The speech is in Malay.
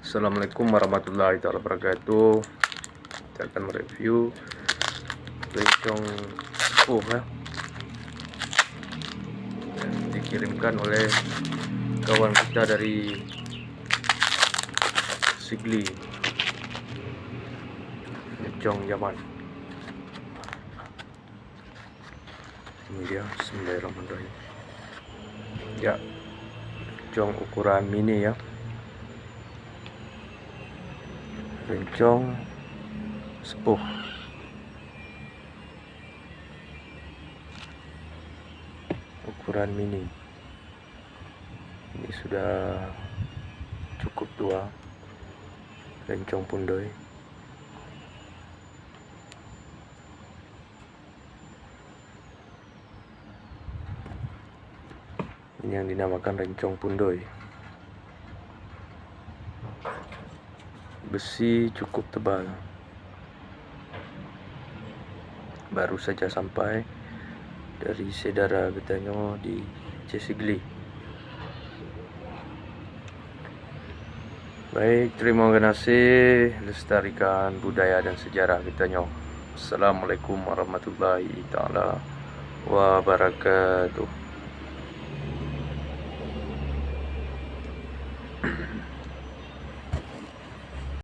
Assalamualaikum warahmatullahi wabarakatuh. Kita akan mereview bencong ya, yang dikirimkan oleh kawan kita dari Sigli, bencong Yaman. Ini dia, bismillahirrahmanirrahim. Ya, bencong ukuran mini ya, bencong sepuh. Ukuran mini. Ini sudah cukup tua, bencong pundoy. Ini yang dinamakan rencong pundoy. Besi cukup tebal. Baru saja sampai dari Sedara Betanyo di Sigli. Baik, terima kasih. Lestarikan budaya dan sejarah Betanyo. Assalamualaikum warahmatullahi taala wabarakatuh.